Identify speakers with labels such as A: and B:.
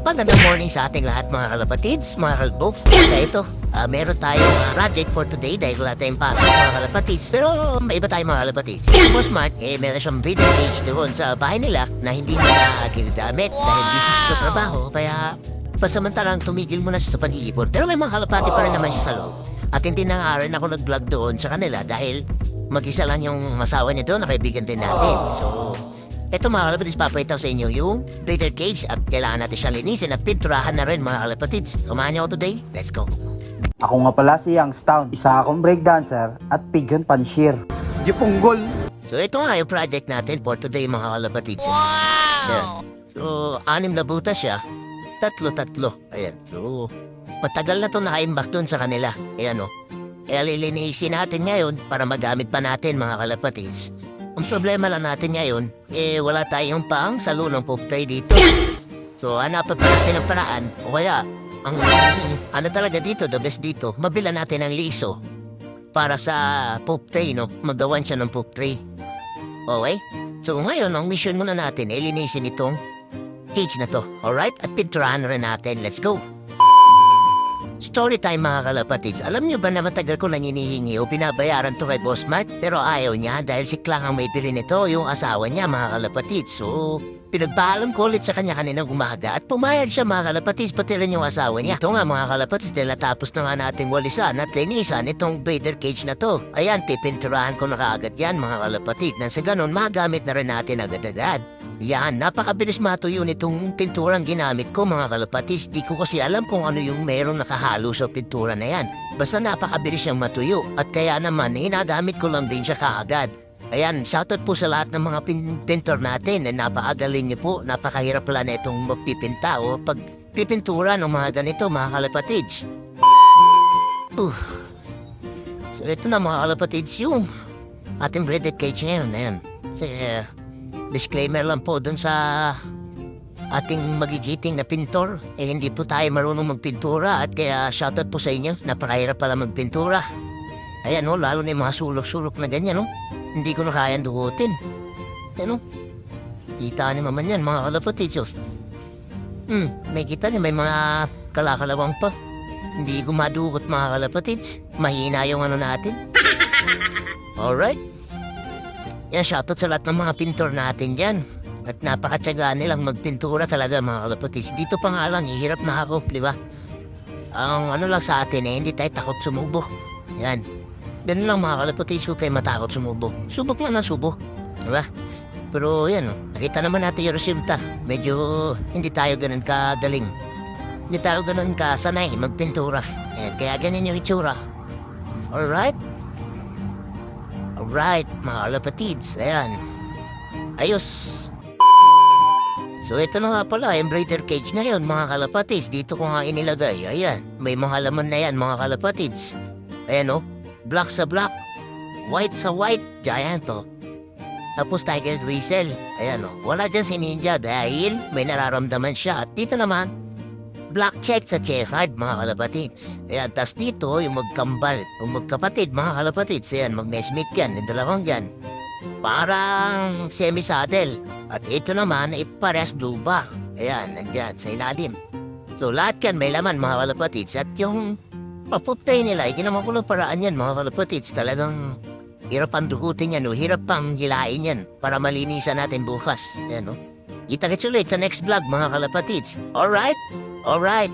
A: Magandang morning sa ating lahat mga kalapatids, mga kalbo. Kaya ito, meron tayong project for today dahil wala tayong pasok mga kalapatids. Pero may iba tayong mga kalapatids. Si Boss Mark, meron siyang video page doon sa bahay nila na hindi nila ginagamit dahil busy siya sa trabaho. Kaya pasamantalang tumigil muna siya sa pag-iipon. Pero may mga kalapati pa rin naman siya sa loob. At hindi na nga rin ako nag-vlog doon sa kanila dahil mag-isa lang yung asawa niya doon na kaibigan din natin. So, eto mga kalapatids, papayitaw sa inyo yung breeder cage at kailangan natin siyang linisin at pinturahan na rin mga kalapatids. Samahan niyo ako today. Let's go.
B: Ako nga pala si Youngstown, isa akong breakdancer at pigeon panshir. Di punggol.
A: So ito nga yung project natin for today mga kalapatids. Wow! Ayan. So 6 na butas siya. Tatlo. Ayan. So matagal na ito nakaimbak dun sa kanila. Ayan o. Kaya lilinisin natin ngayon para magamit pa natin mga kalapatids. Ang problema lang natin ngayon, wala tayong pang salon ng poop tray dito. So, hanapan pa natin ang paraan. O kaya, ano talaga dito, the best dito, mabila natin ang liso para sa poop tray, no? Magawan siya ng poop tray. Okay? So, ngayon, ang mission muna natin, linisin itong cage na to. Alright? At pinturahan na rin natin. Let's go! Story time mga kalapatids. Alam nyo ba na matagal ko nang hinihingi o binabayaran to kay Boss Mark? Pero ayaw niya dahil si Klang ang may bili nito, yung asawa niya mga kalapatids. So, pinagpaalam ko ulit sa kanya kaninang umaga at pumayag siya mga kalapatids, pati rin yung asawa niya. Ito nga mga kalapatids, dahil natapos na nga nating walisan at linisan itong breeder cage na to. Ayan, pipinturahan ko na kaagad yan mga kalapatids. Nang sa ganun, magamit na rin natin agad-agad. Yan, napakabilis matuyo nitong pinturang ginamit ko mga kalapatids. Di ko kasi alam kung ano yung meron nakahalo sa pintura na yan. Basta napakabilis siyang matuyo at kaya naman inagamit ko lang din siya kaagad. Ayan, shoutout po sa lahat ng mga pintor natin na napakagaling niyo po. Napakahirap pala na itong magpipinta o pagpipintura ng mga ganito mga kalapatids. So ito na mga kalapatids yung ating breeder cage ngayon. Ayan, disclaimer lang po dun sa ating magigiting na pintor. Hindi po tayo marunong magpintura at kaya shoutout po sa inyo. Napakahirap pala magpintura. Ayan o, lalo na yung mga sulok-sulok na ganyan o. Hindi ko na kayang dugutin. Ayan o. Kita niyo naman yan mga kalapatids o. May kita niyo, may mga kalakalawang pa. Hindi ko madugot mga kalapatids. Mahina yung ano natin. Alright. Yan, shoutout sa lahat ng mga pintor natin dyan. At napakatyaga nilang magpintura talaga mga kalapatids. Dito pa nga lang, hirap na ako, di ba? Ang ano lang sa atin hindi tayo takot sumubo. Yan. Ganun lang mga kalapatids ko kayo matakot sumubo. Subok lang na subok. Di ba? Pero yan, nakita naman natin yung resulta. Medyo hindi tayo ganun kagaling. Hindi tayo ganun kasanay magpintura. Yan, kaya ganyan yung itsura. Alright? Alright, mga kalapatids. Ayan. Ayos. So, ito na nga pala, yung breeder cage ngayon, mga kalapatids. Dito ko nga inilagay. Ayan. May mga laman na yan, mga kalapatids. Ayan, oh. Black sa black. White sa white. Giant, oh. Tapos Tiger Grizzle. Ayan, oh. Wala dyan si Ninja dahil may nararamdaman siya. At dito naman, black check sa checkered mga kalapatids. Ayan, tas dito yung magkambal, yung magkapatid mga kalapatids. Ayan, mag-mesmate yan, yung dalawang yan. Parang semi-saddle. At ito naman ay parehas blue back. Ayan, nandyan sa ilalim. So lahat yan may laman mga kalapatids. At yung papuptay nila, ginawa ko lang paraan yan mga kalapatids. Talagang hirap ang dugutin yan, o hirap pang hilain yan para malinisan natin bukas. Ayan, o. Kita-kits ulit sa next vlog mga kalapatids. Alright? Alright.